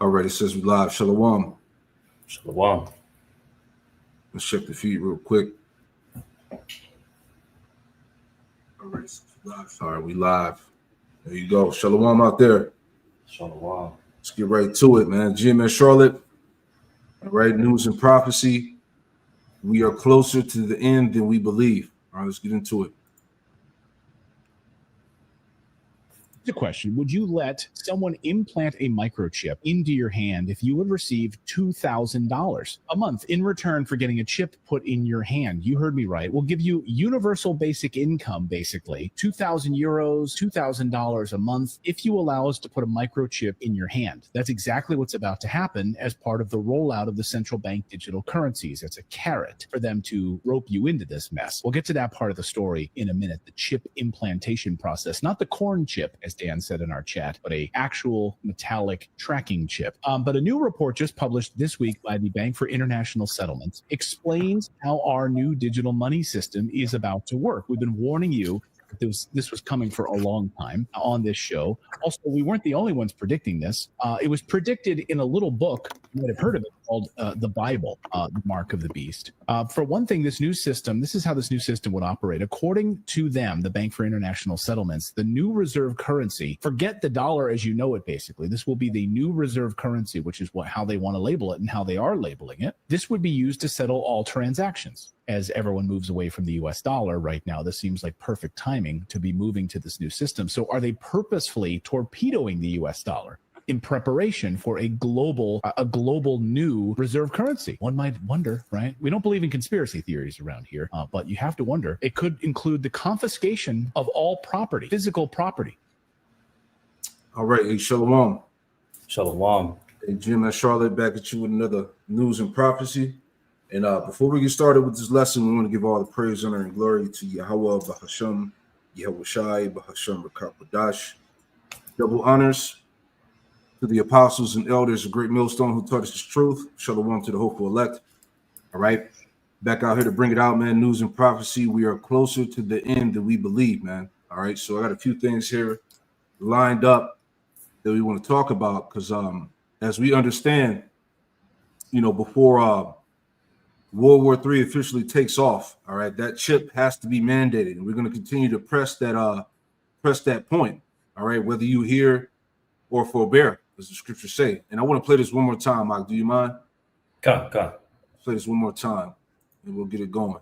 All right, it says we live. Shalom. Shalom. Let's check the feed real quick. All right, it says we live. All right, we live. There you go. Shalom out there. Shalom. Let's get right to it, man. Jim and Charlotte. All right, news and prophecy. We are closer to the end than we believe. All right, let's get into it. The question: would you let someone implant a microchip into your hand if you would receive $2,000 a month in return for getting a chip put in your hand? You heard me right. We'll give you universal basic income, basically 2,000 euros, $2,000 a month if you allow us to put a microchip in your hand. That's exactly what's about to happen as part of the rollout of the central bank digital currencies. It's a carrot for them to rope you into this mess. We'll get to that part of the story in a minute. The chip implantation process, not the corn chip, as Dan said in our chat, but a actual metallic tracking chip. But a new report just published this week by the Bank for International Settlements explains how our new digital money system is about to work. We've been warning you that this was coming for a long time on this show. Also, we weren't the only ones predicting this. It was predicted in a little book, you might have heard of it, called the Bible, the Mark of the Beast. For one thing, this is how this new system would operate. According to them, the Bank for International Settlements, the new reserve currency, forget the dollar as you know it, basically. This will be the new reserve currency, which is how they want to label it and how they are labeling it. This would be used to settle all transactions. As everyone moves away from the US dollar right now, this seems like perfect timing to be moving to this new system. So are they purposefully torpedoing the US dollar in preparation for a global new reserve currency? One might wonder, right? We don't believe in conspiracy theories around here, but you have to wonder. It could include the confiscation of all property, physical property. All right, hey, Shalom. Shalom. Hey, Jim and Charlotte, back at you with another news and prophecy. And before we get started with this lesson, we want to give all the praise, honor, and glory to Yahweh, Bahasham, Yahweh Shai, Bahasham, Rakapadash. Double honors to the apostles and elders of Great Millstone who taught us this truth. Shalom to the hopeful elect. All right, back out here to bring it out, man. News and prophecy. We are closer to the end than we believe, man. All right, so I got a few things here lined up that we want to talk about because as we understand, before World War III officially takes off, all right, that chip has to be mandated, and we're going to continue to press that point, all right, whether you hear or forbear, as the scriptures say. And I want to play this one more time, Mike. Do you mind? Come. Play this one more time, and we'll get it going.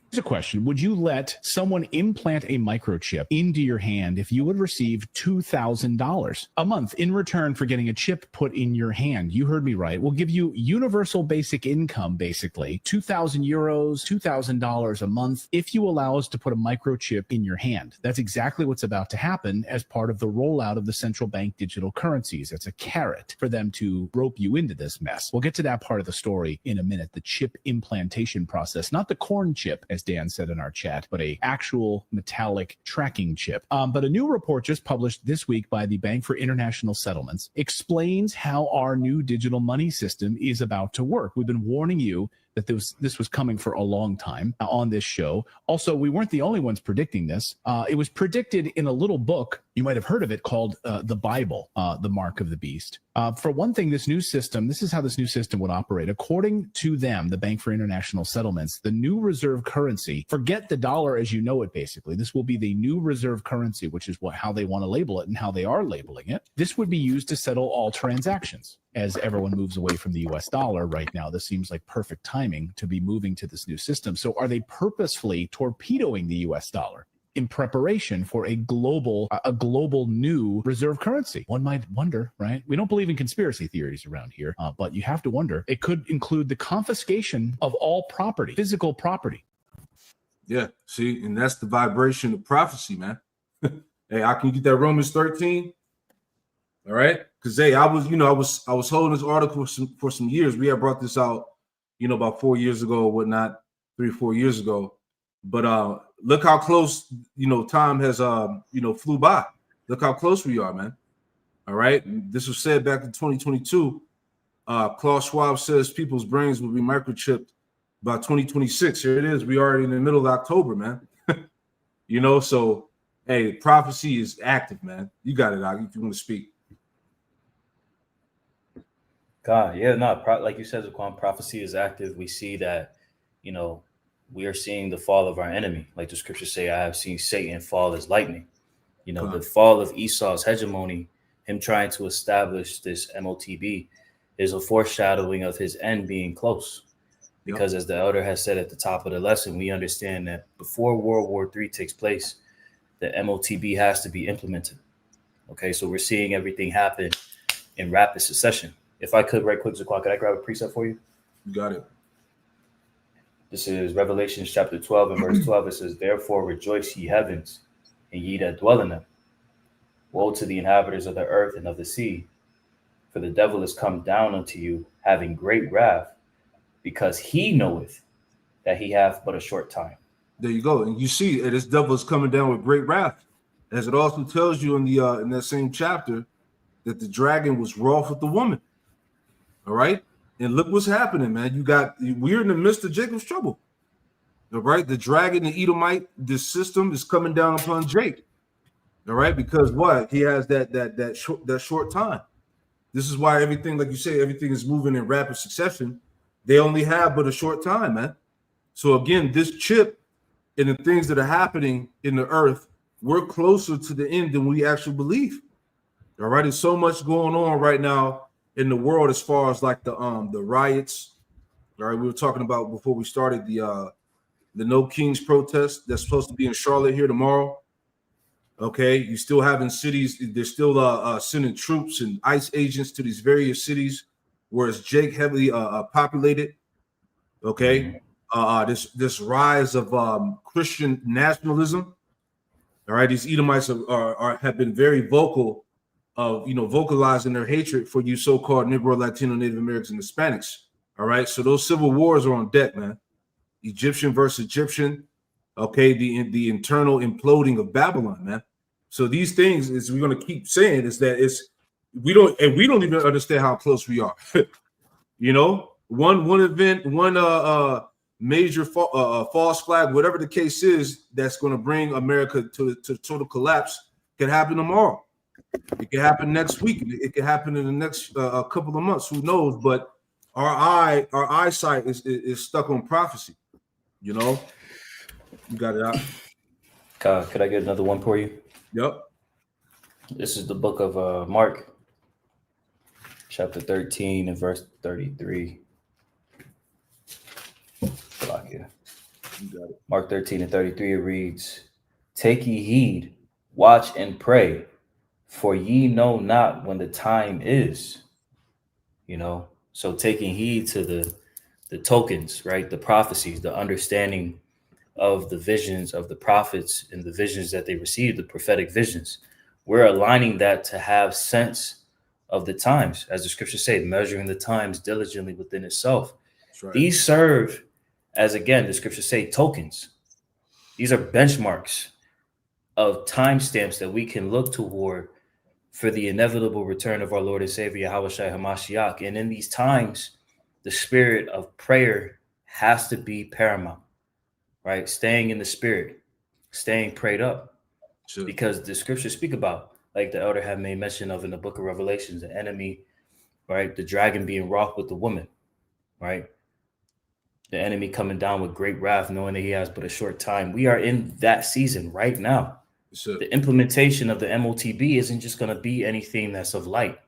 Here's a question: would you let someone implant a microchip into your hand if you would receive $2,000 a month in return for getting a chip put in your hand? You heard me right. We'll give you universal basic income, basically 2,000 euros, $2,000 a month if you allow us to put a microchip in your hand. That's exactly what's about to happen as part of the rollout of the central bank digital currencies. It's a carrot for them to rope you into this mess. We'll get to that part of the story in a minute. The chip implantation process, not the corn chip, as Dan said in our chat, but a actual metallic tracking chip. But a new report just published this week by the Bank for International Settlements explains how our new digital money system is about to work. We've been warning you that this was coming for a long time on this show. Also, we weren't the only ones predicting this. It was predicted in a little book, you might have heard of it, called the Bible, the Mark of the Beast. For one thing, this is how this new system would operate. According to them, the Bank for International Settlements, the new reserve currency, forget the dollar as you know it, basically. This will be the new reserve currency, which is how they want to label it and how they are labeling it. This would be used to settle all transactions. As everyone moves away from the US dollar right now, this seems like perfect timing to be moving to this new system. So are they purposefully torpedoing the US dollar in preparation for a global new reserve currency? One might wonder, right? We don't believe in conspiracy theories around here, but you have to wonder. It could include the confiscation of all property, physical property. Yeah, see, and that's the vibration of prophecy, man. Hey, I can get that Romans 13. All right, because I was holding this article for some years. We had brought this out, about 4 years ago or whatnot, 3 or 4 years ago. But look how close, time has flew by. Look how close we are, man. All right, this was said back in 2022. Klaus Schwab says people's brains will be microchipped by 2026. Here it is. We already in the middle of October, man. So Hey, prophecy is active, man. You got it, Doc, if you want to speak. God, yeah, no, like you said, Zaquan, prophecy is active. We see that, you know, we are seeing the fall of our enemy. Like the scriptures say, I have seen Satan fall as lightning. You know, the fall of Esau's hegemony, him trying to establish this MOTB, is a foreshadowing of his end being close. Because as the elder has said at the top of the lesson, we understand that before World War III takes place, the MOTB has to be implemented. Okay, so we're seeing everything happen in rapid succession. If I could, right quick, Zaquan, could I grab a precept for you? You got it. This is Revelation chapter 12 and verse 12. It says, therefore rejoice, ye heavens, and ye that dwell in them. Woe to the inhabitants of the earth and of the sea, for the devil is come down unto you, having great wrath, because he knoweth that he hath but a short time. There you go. And you see, this devil is coming down with great wrath. As it also tells you in the in that same chapter, that the dragon was wroth with the woman. All right. And look what's happening, man. We're in the midst of Jacob's trouble. All right. The dragon, the Edomite, this system is coming down upon Jake. All right. Because what? He has that short time. This is why everything, like you say, everything is moving in rapid succession. They only have but a short time, man. So again, this chip and the things that are happening in the earth, we're closer to the end than we actually believe. All right. There's so much going on right now in the world as far as like the riots. All right, we were talking about before we started the No Kings protest that's supposed to be in Charlotte here tomorrow. Okay, you still having cities, they're still sending troops and ICE agents to these various cities where it's Jake heavily populated. Okay, this rise of Christian nationalism. All right, these Edomites have been very vocal of vocalizing their hatred for you so-called Negro, Latino, Native Americans, and Hispanics. All right, so those civil wars are on deck, man. Egyptian versus Egyptian. Okay, the internal imploding of Babylon, man. So these things, is we're going to keep saying, is that we don't even understand how close we are. One event, one major false flag, whatever the case is, that's going to bring America to total collapse, can happen tomorrow. It could happen next week. It could happen in the next couple of months. Who knows? But our eyesight is stuck on prophecy. You got it out. Could I get another one for you? Yep. This is the book of Mark, chapter 13 and verse 33. Here. You got it. Mark 13 and 33, it reads, take ye heed, watch and pray, for ye know not when the time is. So taking heed to the tokens, right? The prophecies, the understanding of the visions of the prophets and the visions that they received, the prophetic visions. We're aligning that to have sense of the times, as the scriptures say, measuring the times diligently within itself. That's right. These serve as, again, the scriptures say, tokens. These are benchmarks of timestamps that we can look toward for the inevitable return of our Lord and Savior, Yahushua HaMashiach. And in these times, the spirit of prayer has to be paramount, right? Staying in the spirit, staying prayed up. Sure. Because the scriptures speak about, like the elder had made mention of in the book of Revelations, the enemy, right? The dragon being wroth with the woman, right? The enemy coming down with great wrath, knowing that he has but a short time. We are in that season right now. Sure. The implementation of the MOTB isn't just going to be anything that's of light.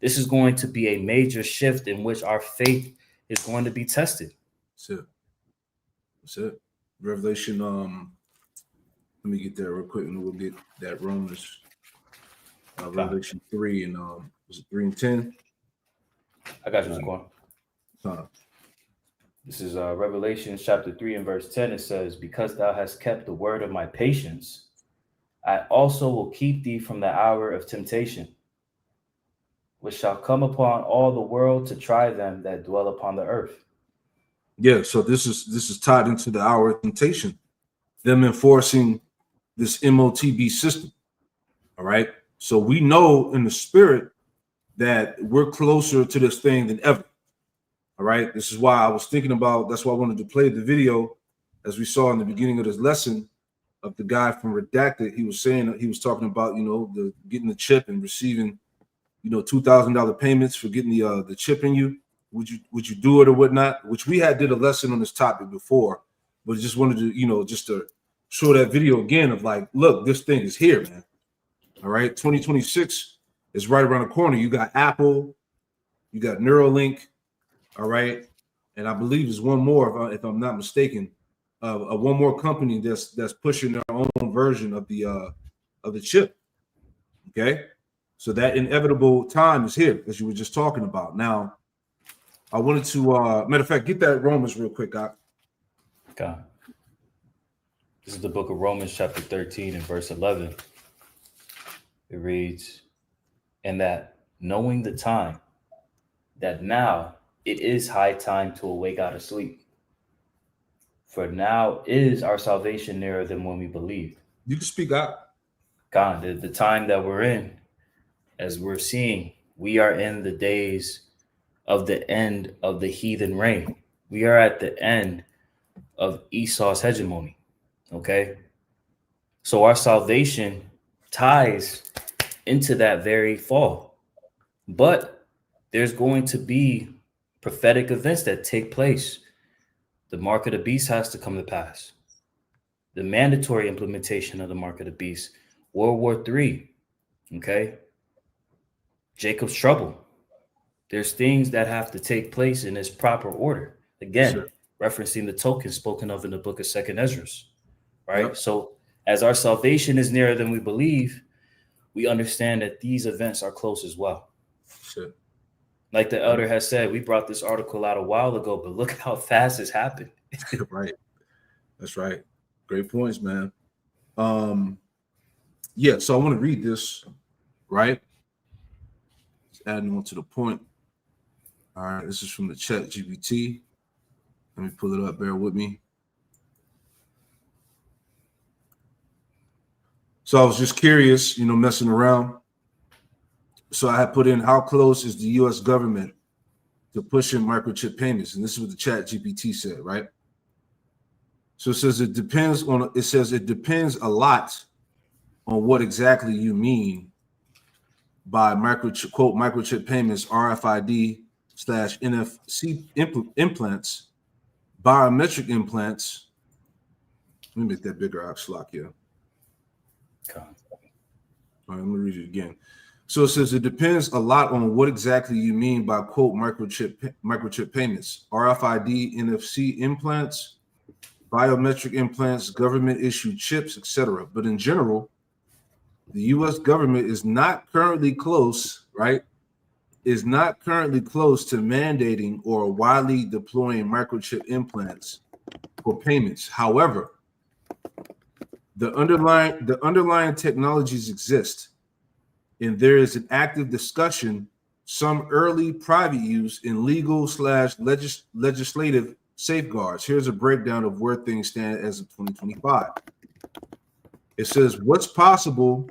This is going to be a major shift in which our faith is going to be tested. That's it. Revelation, let me get there real quick and we'll get that Romans. Revelation 3 and was it 3 and 10? I got you, Zaquan. This is Revelation chapter 3 and verse 10. It says, because thou hast kept the word of my patience, I also will keep thee from the hour of temptation, which shall come upon all the world to try them that dwell upon the earth. Yeah, so this is tied into the hour of temptation, them enforcing this MOTB system. All right. So we know in the spirit that we're closer to this thing than ever. All right. This is why I was thinking about, that's why I wanted to play the video, as we saw in the beginning of this lesson, of the guy from Redacted. He was saying, he was talking about, you know, the getting the chip and receiving, you know, $2,000 payments for getting the chip in you. Would you do it or whatnot? Which we had did a lesson on this topic before, but just wanted to, you know, just to show that video again of like, look, this thing is here, man. All right, 2026 is right around the corner. You got Apple, you got Neuralink, all right, and I believe there's one more, if I'm not mistaken, one more company that's pushing their own version of the chip. Okay, so that inevitable time is here, as you were just talking about. Now, I wanted to, matter of fact, get that Romans real quick, God. Okay. This is the book of Romans, chapter 13 and verse 11. It reads, "And that knowing the time, that now it is high time to awake out of sleep. For now is our salvation nearer than when we believed." You can speak out. God, the time that we're in, as we're seeing, we are in the days of the end of the heathen reign. We are at the end of Esau's hegemony. Okay. So our salvation ties into that very fall. But there's going to be prophetic events that take place. The mark of the beast has to come to pass. The mandatory implementation of the mark of the beast. World War III. Okay. Jacob's trouble. There's things that have to take place in its proper order. Again, Sure. Referencing the token spoken of in the book of 2nd Ezra. Right. Yep. So as our salvation is nearer than we believe, we understand that these events are close as well. Sure. Like the elder has said, we brought this article out a while ago, but look how fast it's happened. Right. That's right. Great points, man. Yeah, so I want to read this, right? Just adding on to the point. All right, this is from the chat GPT. Let me pull it up, bear with me. So I was just curious, you know, messing around. So I had put in, how close is the US government to pushing microchip payments? And this is what the chat GPT said, right? So it says it depends a lot on what exactly you mean by microchip, quote, microchip payments, RFID / NFC implants, biometric implants. Let me make that bigger, Oxlock here. Okay. All right, let me read it again. So it says it depends a lot on what exactly you mean by, quote, microchip payments, RFID, NFC implants, biometric implants, government issued chips, etc. But in general, the U.S. government is not currently close, right? Is not currently close to mandating or widely deploying microchip implants for payments. However, the underlying technologies exist, and there is an active discussion, some early private use in legal / legislative safeguards. Here's a breakdown of where things stand as of 2025. It says what's possible.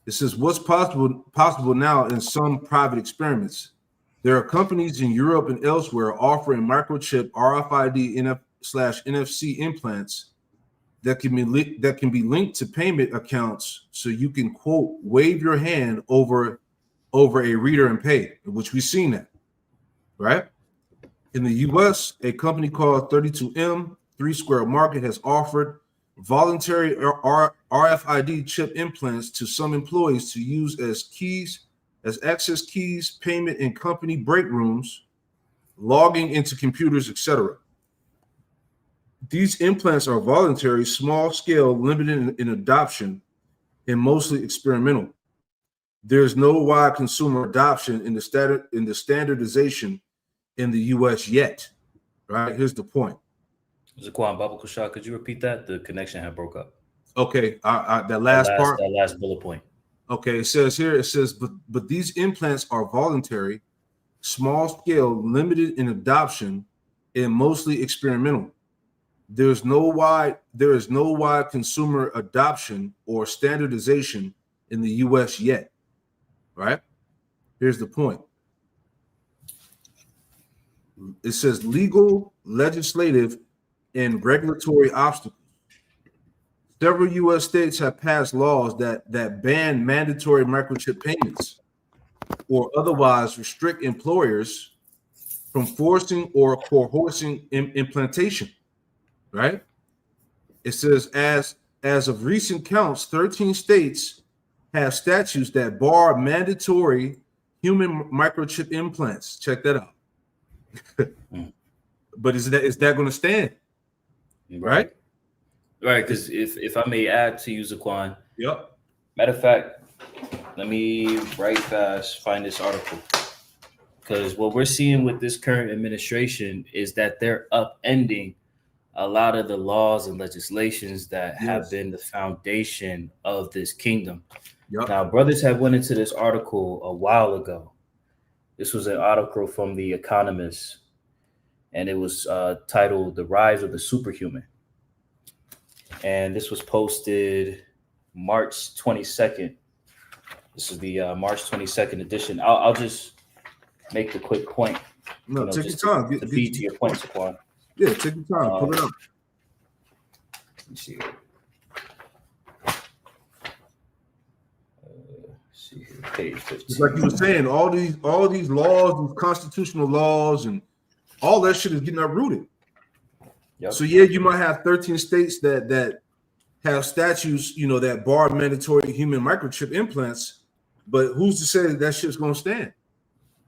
It says what's possible now in some private experiments. There are companies in Europe and elsewhere offering microchip RFID NFC implants that can be linked to payment accounts, so you can, quote, wave your hand over a reader and pay, which we've seen that, right? In the U.S., a company called 32M, 3 Square Market, has offered voluntary RFID chip implants to some employees to use as access keys, payment in company break rooms, logging into computers, etc. These implants are voluntary, small scale, limited in adoption, and mostly experimental. There's no wide consumer adoption in the standardization in the U.S. yet. Right? Here's the point. Zaquan Baba Kushah, could you repeat that? The connection had broke up. Okay, that last part. That last bullet point. Okay, it says, but these implants are voluntary, small scale, limited in adoption, and mostly experimental. There is no wide consumer adoption or standardization in the U.S. yet. Right? Here's the point. It says legal, legislative, and regulatory obstacles. several U.S. states have passed laws that ban mandatory microchip payments or otherwise restrict employers from forcing or coercing implantation. Right? It says as of recent counts, 13 states have statutes that bar mandatory human microchip implants. Check that out. But is that going to stand? Right? Right, because if I may add to you, Zaquan. Yep. Matter of fact, let me right fast find this article. Because what we're seeing with this current administration is that they're upending a lot of the laws and legislations that have been the foundation of this kingdom. Yep. Now, brothers have went into this article a while ago. This was an article from The Economist, and it was titled "The Rise of the Superhuman." And this was posted March 22nd. This is the March 22nd edition. I'll just make the quick point. No, take your time. To be to your point, Saquon. Yeah, take your time. Pull it up. Let me see here. Page 15. It's like you were saying, all these laws, these constitutional laws, and all that shit is getting uprooted. Yep. So yeah, you might have 13 states that have statutes, that bar mandatory human microchip implants, but who's to say that shit's gonna stand?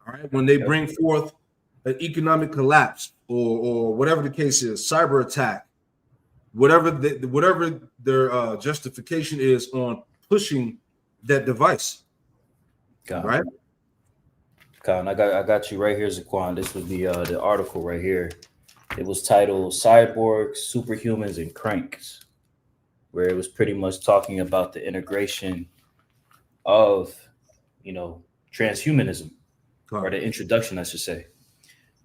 All right, when they bring forth an economic collapse or whatever the case is, cyber attack, whatever their justification is on pushing that device. Right? Con, I got you right here, Zaquan. This was the article right here. It was titled "Cyborgs, Superhumans, and Cranks," where it was pretty much talking about the integration of, transhumanism, or the introduction, I should say.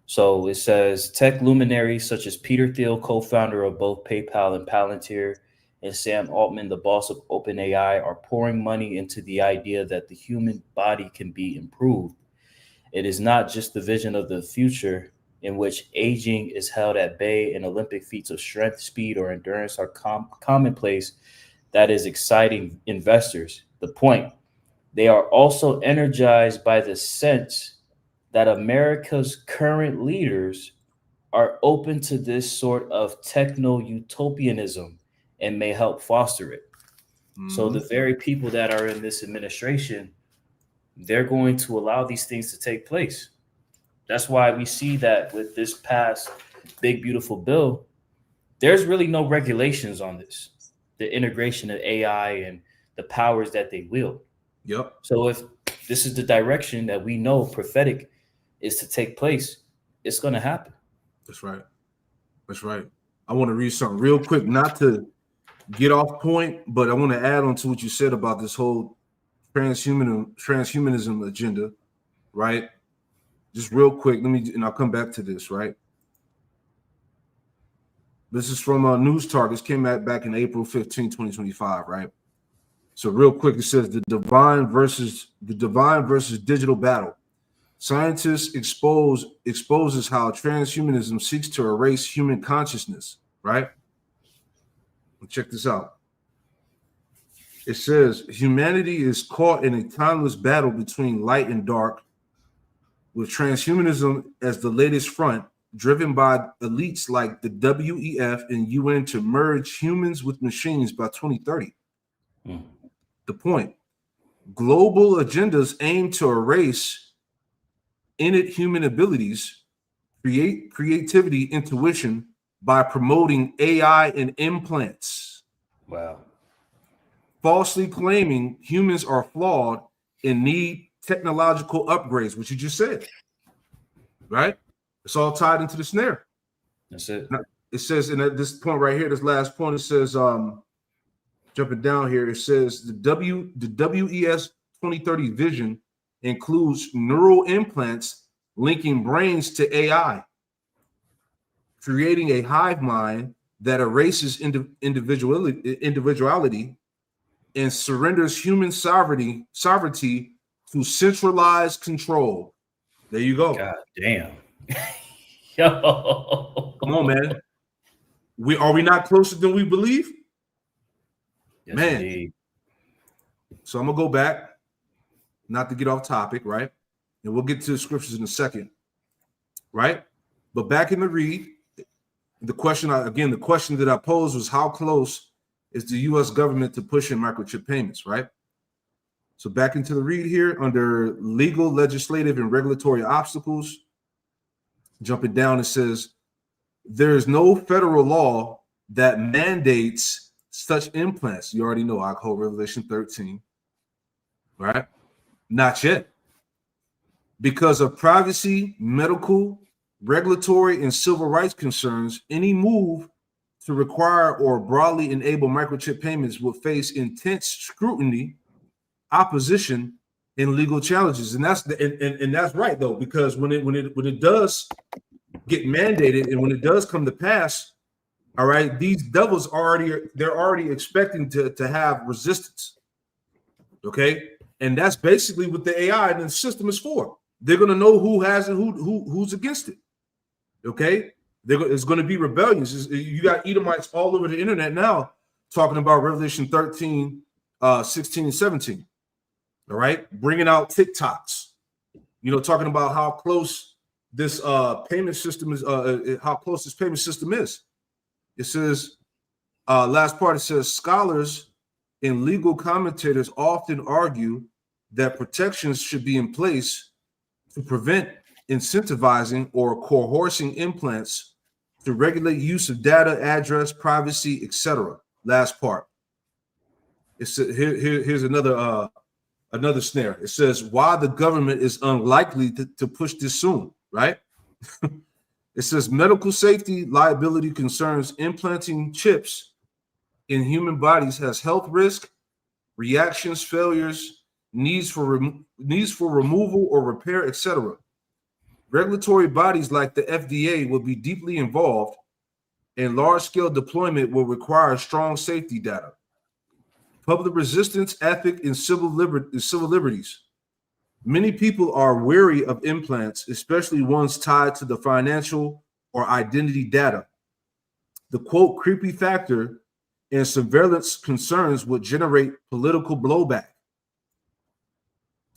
So it says tech luminaries such as Peter Thiel, co-founder of both PayPal and Palantir, and Sam Altman, the boss of OpenAI, are pouring money into the idea that the human body can be improved. It is not just the vision of the future in which aging is held at bay and Olympic feats of strength, speed, or endurance are commonplace that is exciting investors. The point, they are also energized by the sense that America's current leaders are open to this sort of techno-utopianism and may help foster it. Mm-hmm. So the very people that are in this administration, they're going to allow these things to take place. That's why we see that with this past big, beautiful bill, there's really no regulations on this, the integration of AI and the powers that they wield. Yep. So if this is the direction that we know prophetic is to take place, it's going to happen. That's right. That's right. I want to read something real quick, not to get off point, but I want to add on to what you said about this whole transhumanism agenda, right? Just real quick, and I'll come back to this, right? This is from News Targets, came back in April 15, 2025, right? So real quick, it says the divine versus digital battle. Scientists exposes how transhumanism seeks to erase human consciousness, right? Check this out. It says humanity is caught in a timeless battle between light and dark, with transhumanism as the latest front, driven by elites like the WEF and UN to merge humans with machines by 2030. The point, global agendas aim to erase innate human abilities, creativity, intuition by promoting AI and implants. Wow. Falsely claiming humans are flawed and need technological upgrades, which you just said, right? It's all tied into the snare. That's it. Now, it says, and at this point right here, this last point, it says, jumping down here, it says the WES 2030 vision includes neural implants linking brains to AI, creating a hive mind that erases individuality and surrenders human sovereignty to centralized control. There you go. God damn. Yo. Come on, man. Are we not closer than we believe? Yes, Man. indeed. So I'm gonna go back, not to get off topic, right? And we'll get to the scriptures in a second, right? But back in the read, the question that I posed was, how close is the U.S. government to pushing microchip payments, right? So back into the read here under legal, legislative, and regulatory obstacles. Jumping down, it says there is no federal law that mandates such implants. You already know, I quote Revelation 13, right? Not yet. Because of privacy, medical, regulatory, and civil rights concerns, any move to require or broadly enable microchip payments will face intense scrutiny, opposition, and legal challenges. And that's right though, because when it does get mandated and when it does come to pass, all right, these devils they're already expecting to have resistance. Okay, and that's basically what the AI and the system is for. They're going to know who has it, who's against it. Okay, it's going to be rebellions. You got Edomites all over the internet now talking about Revelation 13, 16, and 17. All right, bringing out TikToks. Talking about how close this payment system is. How close this payment system is. It says, last part. It says scholars and legal commentators often argue that protections should be in place to prevent incentivizing or coercing implants to regulate use of data, address, privacy, etc. Last part. Here's another snare. It says why the government is unlikely to push this soon, right? It says medical safety liability concerns implanting chips in human bodies has health risk, reactions, failures, needs for removal or repair, etc. Regulatory bodies like the FDA will be deeply involved, and large-scale deployment will require strong safety data. Public resistance, ethic, and civil liberties. Many people are wary of implants, especially ones tied to the financial or identity data. The quote creepy factor and surveillance concerns would generate political blowback.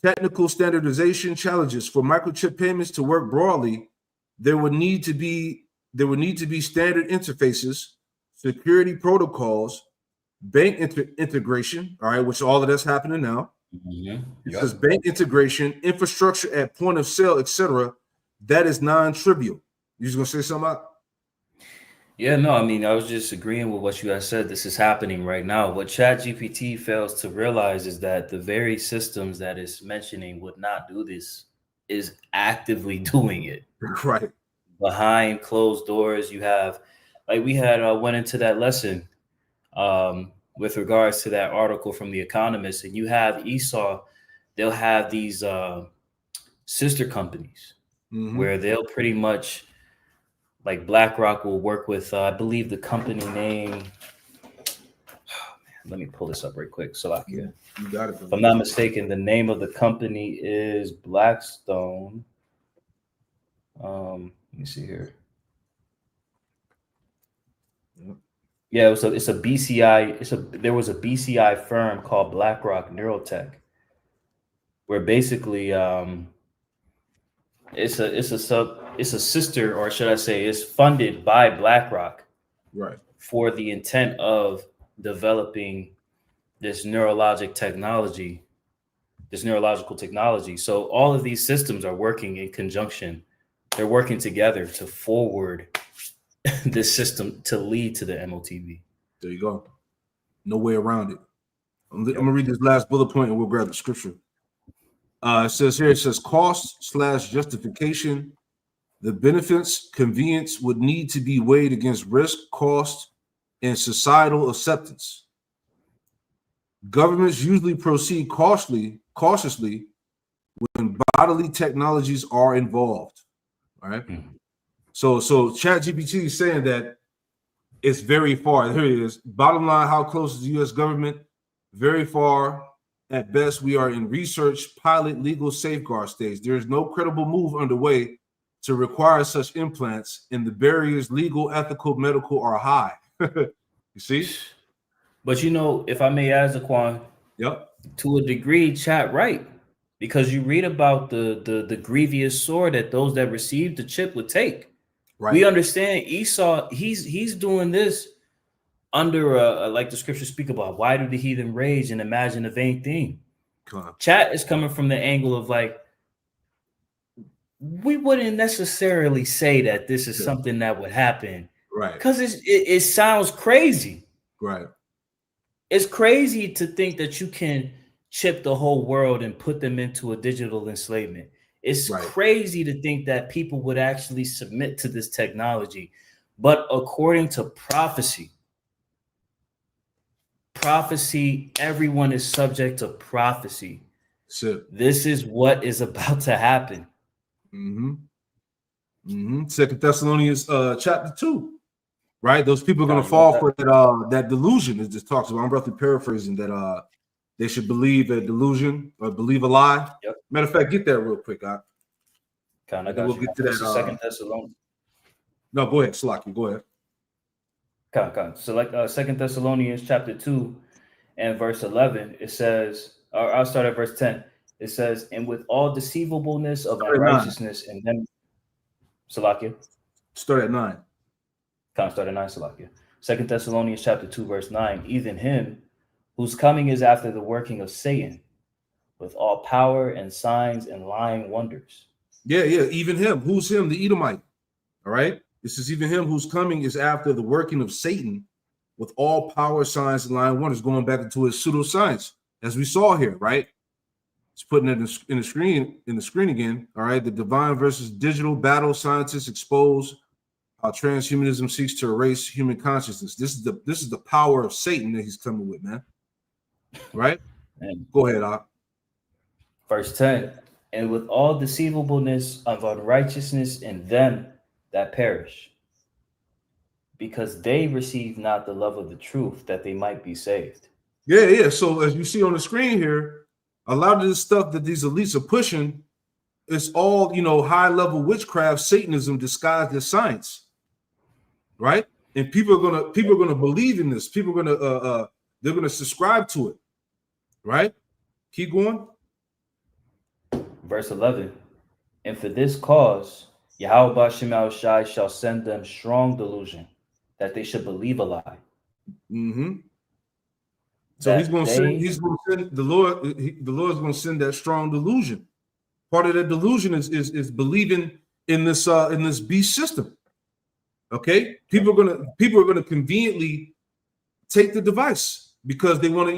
Technical standardization challenges for microchip payments to work broadly. There would need to be standard interfaces, security protocols, bank integration. All right, which all of that's happening now. Mm-hmm. It says bank integration, infrastructure at point of sale, etc. That is non-trivial. You just gonna say something about? Yeah, no, I mean, I was just agreeing with what you guys said. This is happening right now. What ChatGPT fails to realize is that the very systems that it's mentioning would not do this is actively doing it. Right. Behind closed doors, you have, like we had went into that lesson with regards to that article from The Economist, and you have Esau, they'll have these sister companies where they'll pretty much, like BlackRock will work with, I believe the company name. Let me pull this up right quick. So You got it. If I'm not mistaken, the name of the company is Blackstone. Let me see here. Yeah, it's a BCI. There was a BCI firm called BlackRock Neurotech, where basically it's a sister, or should I say, it's funded by BlackRock, right, for the intent of developing this neurological technology. So all of these systems are working in conjunction. They're working together to forward this system to lead to the MOTV. There you go. No way around it. I'm gonna read this last bullet point and we'll grab the scripture. It says cost/justification. The benefits, convenience would need to be weighed against risk, cost, and societal acceptance. Governments usually proceed cautiously when bodily technologies are involved. All right. So ChatGPT is saying that it's very far. Here it is. Bottom line, how close is the U.S. government? Very far. At best, we are in research, pilot, legal safeguard stage. There is no credible move underway to require such implants, and the barriers, legal, ethical, medical, are high. You see? But you know, if I may add, Zaquan, Yep. to a degree, chat right, because you read about the grievous sword that those that received the chip would take. Right. We understand Esau. He's doing this under like the scriptures speak about. Why do the heathen rage and imagine a vain thing? Chat is coming from the angle of like, we wouldn't necessarily say that this is something that would happen, right? Because it sounds crazy, right? It's crazy to think that you can chip the whole world and put them into a digital enslavement. It's crazy to think that people would actually submit to this technology. But according to prophecy, everyone is subject to prophecy. So this is what is about to happen. Second Thessalonians chapter 2. Right? Those people are going to fall for that delusion. It just talks about, I'm roughly paraphrasing, that they should believe a delusion or believe a lie. Yep. Matter of fact, get that real quick. I got we'll you. Get to that. Second Thessalonians. No, go ahead, Slaki. Go ahead. So like Second Thessalonians chapter 2 and verse 11, it says, or I'll start at verse 10. It says, and with all deceivableness of unrighteousness in them. Salakia. Start at 9. Start at 9, Salakia. Second Thessalonians chapter 2, verse 9. Even him whose coming is after the working of Satan, with all power and signs and lying wonders. Yeah. Even him. Who's him? The Edomite. All right. This is even him whose coming is after the working of Satan, with all power, signs, and lying wonders, going back into his pseudoscience, as we saw here, right? It's putting it in the screen again. All right. The divine versus digital battle, scientists expose how transhumanism seeks to erase human consciousness. This is the power of Satan that he's coming with, man. Right? Go ahead, Ak. Verse 10. And with all deceivableness of unrighteousness in them that perish, because they receive not the love of the truth, that they might be saved. Yeah. So as you see on the screen here, a lot of this stuff that these elites are pushing, it's all, high-level witchcraft, Satanism disguised as science. Right? And people are gonna believe in this. People are they're gonna subscribe to it. Right? Keep going. Verse 11. And for this cause, Yahweh Ba'Shem Al-Shai shall send them strong delusion, that they should believe a lie. So he's gonna send the Lord. The Lord's gonna send that strong delusion. Part of that delusion is believing in this beast system. Okay, people are gonna conveniently take the device because they want to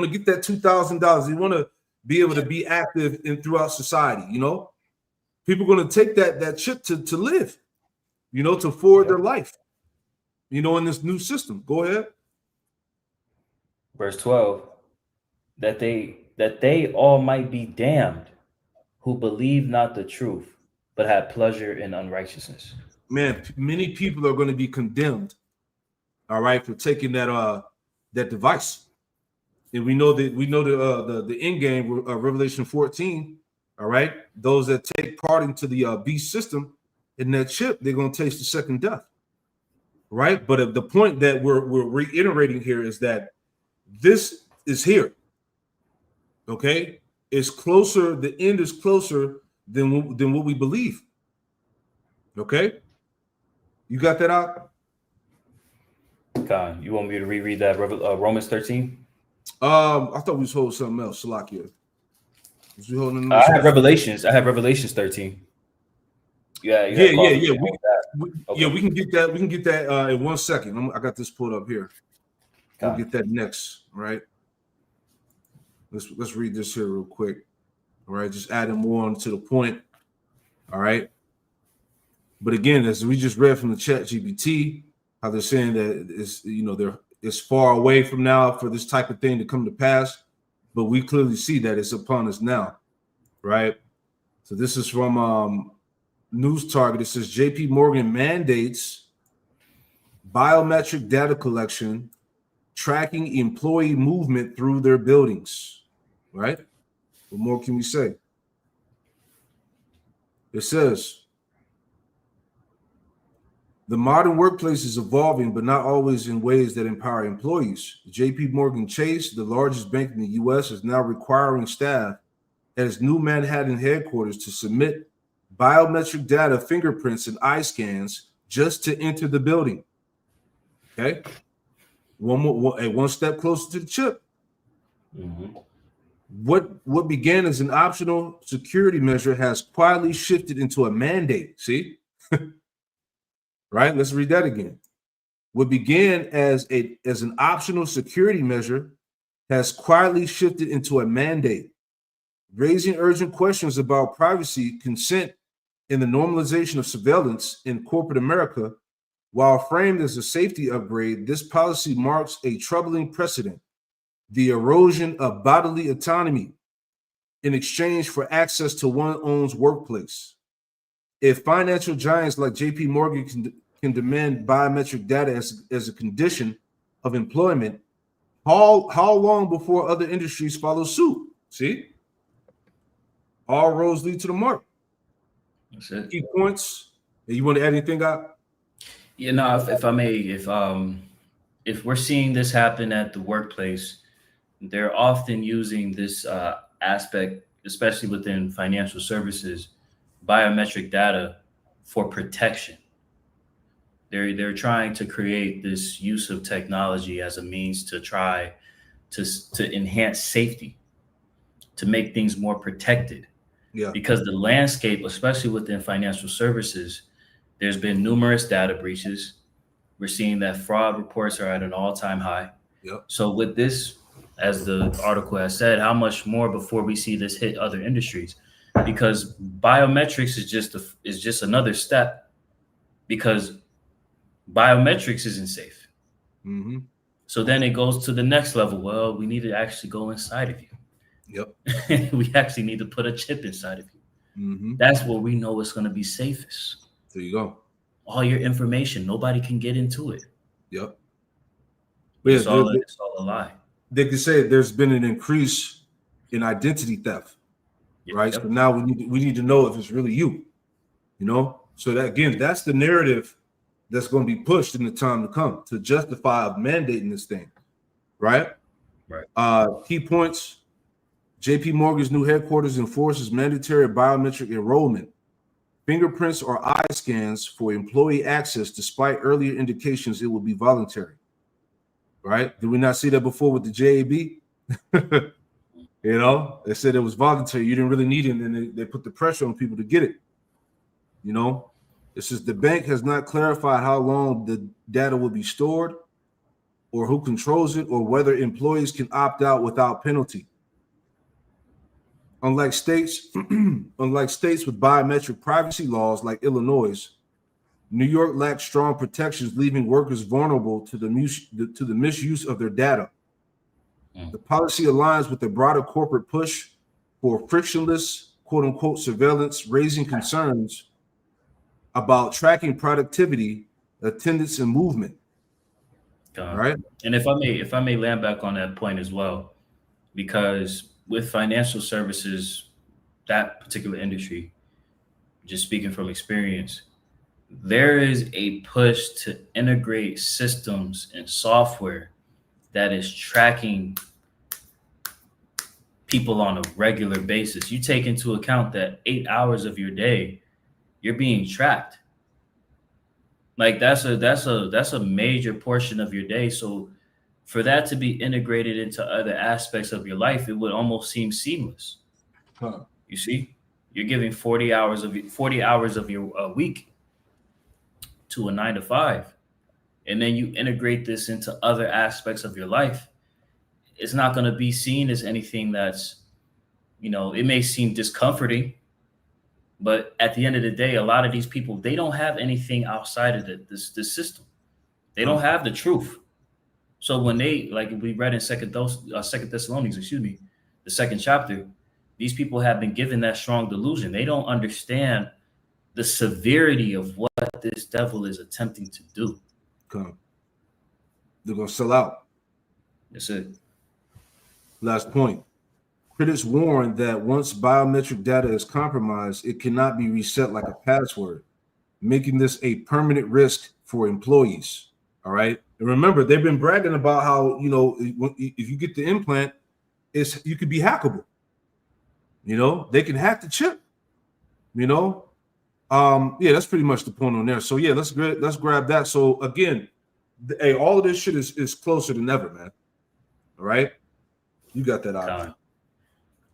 get that $2,000. They want to be able to be active throughout society. People are gonna take that chip to live, to forward their life, in this new system. Go ahead. Verse 12, that they all might be damned who believe not the truth, but have pleasure in unrighteousness. Man, many people are going to be condemned, all right, for taking that device. And we know the end game, Revelation 14, all right, those that take part into the beast system in that chip, they're going to taste the second death, right? But the point that we're reiterating here is that this is here, okay? It's closer. The end is closer than what we believe, okay? You got that out? You want me to reread that Romans 13? I thought we was holding something else. Salakia. Was we holding? I have Revelations. I have Revelations 13. Yeah. We can get that. We can get that in 1 second. I got this pulled up here. We'll get that next. All right. Let's read this here real quick. All right, just adding more on to the point. All right. But again, as we just read from the chat GPT, how they're saying that it's far away from now for this type of thing to come to pass, but we clearly see that it's upon us now, right? So this is from News Target. It says JP Morgan mandates biometric data collection, tracking employee movement through their buildings, right? What more can we say? It says The modern workplace is evolving, but not always in ways that empower employees. JP Morgan Chase, the largest bank in the US, is now requiring staff at its new Manhattan headquarters to submit biometric data, fingerprints, and eye scans just to enter the building. Okay? One step closer to the chip. Mm-hmm. What began as an optional security measure has quietly shifted into a mandate. See? Right? Let's read that again. What began as an optional security measure has quietly shifted into a mandate, raising urgent questions about privacy, consent, and the normalization of surveillance in corporate America. While framed as a safety upgrade, this policy marks a troubling precedent: the erosion of bodily autonomy in exchange for access to one's own workplace. If financial giants like JP Morgan can demand biometric data as a condition of employment, how long before other industries follow suit? See? All roads lead to the mark. That's it. Key points. You want to add anything out? You know, if I may, if we're seeing this happen at the workplace, they're often using this aspect, especially within financial services, biometric data for protection. They're trying to create this use of technology as a means to try to enhance safety, to make things more protected. Yeah. Because the landscape, especially within financial services, there's been numerous data breaches. We're seeing that fraud reports are at an all-time high. Yep. So with this, as the article has said, how much more before we see this hit other industries? Because biometrics is just another step, because biometrics isn't safe. Mm-hmm. So then it goes to the next level. Well, we need to actually go inside of you. Yep. We actually need to put a chip inside of you. Mm-hmm. That's where we know it's going to be safest. There you go. All your information, nobody can get into it. Yep. It's all a lie. They could say there's been an increase in identity theft, right? Yep. So now we need to know if it's really you, you know? So that, again, that's the narrative that's going to be pushed in the time to come to justify mandating this thing, right? Right. Key points: JP Morgan's new headquarters enforces mandatory biometric enrollment, fingerprints or eye scans for employee access, despite earlier indications it will be voluntary. Right? Did we not see that before with the JAB? You know, they said it was voluntary. You didn't really need it, and then they put the pressure on people to get it. You know, it says the bank has not clarified how long the data will be stored, or who controls it, or whether employees can opt out without penalty. Unlike states with biometric privacy laws like Illinois, New York lacks strong protections, leaving workers vulnerable to the misuse of their data. The policy aligns with the broader corporate push for frictionless, quote unquote, surveillance, raising concerns about tracking productivity, attendance, and movement. Right. And if I may land back on that point as well, because with financial services, that particular industry, just speaking from experience, there is a push to integrate systems and software that is tracking people on a regular basis. You take into account that 8 hours of your day, you're being tracked. Like that's a major portion of your day. So for that to be integrated into other aspects of your life, it would almost seem seamless. You see, you're giving 40 hours of your week to a 9 to 5, and then you integrate this into other aspects of your life. It's not going to be seen as anything that's, you know, it may seem discomforting, but at the end of the day, a lot of these people, they don't have anything outside of this system. They don't have the truth. So when they, like we read in Second Thessalonians, the second chapter, these people have been given that strong delusion. They don't understand the severity of what this devil is attempting to do. They're going to sell out. That's it. Last point. Critics warn that once biometric data is compromised, it cannot be reset like a password, making this a permanent risk for employees. All right. And remember, they've been bragging about how, if you get the implant, you could be hackable. They can hack the chip. That's pretty much the point on there. So yeah, let's grab that. So again, hey, all of this shit is closer than ever, man. All right. You got that out.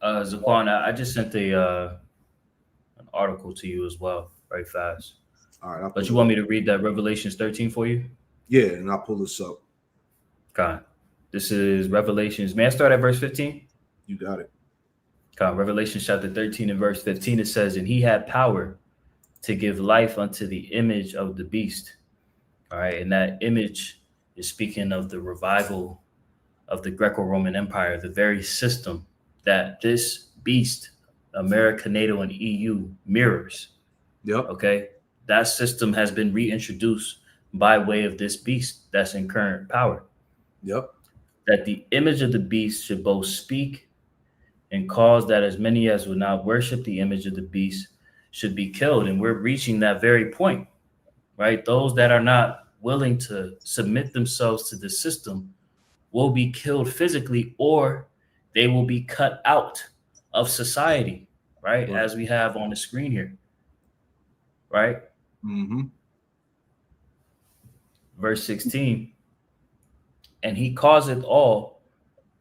Zaquan, I just sent an article to you as well, very fast. All right. But you want me to read that Revelations 13 for you? Yeah, and I'll pull this up. Okay. This is Revelations. May I start at verse 15? You got it. Okay. Revelation chapter 13 and verse 15, it says, and he had power to give life unto the image of the beast. All right. And that image is speaking of the revival of the Greco-Roman Empire, the very system that this beast, America, NATO, and EU mirrors. Yep. Okay. That system has been reintroduced by way of this beast that's in current power. Yep. That the image of the beast should both speak and cause that as many as would not worship the image of the beast should be killed. And we're reaching that very point, right? Those that are not willing to submit themselves to the system will be killed physically, or they will be cut out of society, right? As we have on the screen here, right? Mm-hmm. Verse 16, and he causeth all,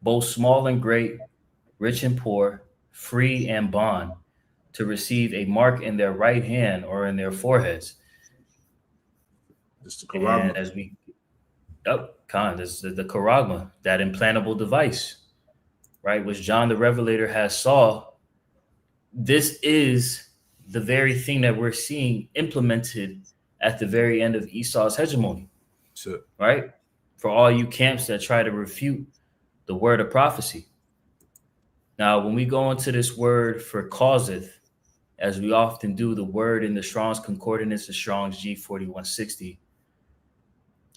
both small and great, rich and poor, free and bond, to receive a mark in their right hand or in their foreheads. It's the charagma. And as we, this is the charagma, that implantable device, right? Which John the Revelator has saw. This is the very thing that we're seeing implemented at the very end of Esau's hegemony. Sure. Right? For all you camps that try to refute the word of prophecy. Now, when we go into this word for causeth, as we often do, the word in the Strong's Concordance, the Strong's G4160,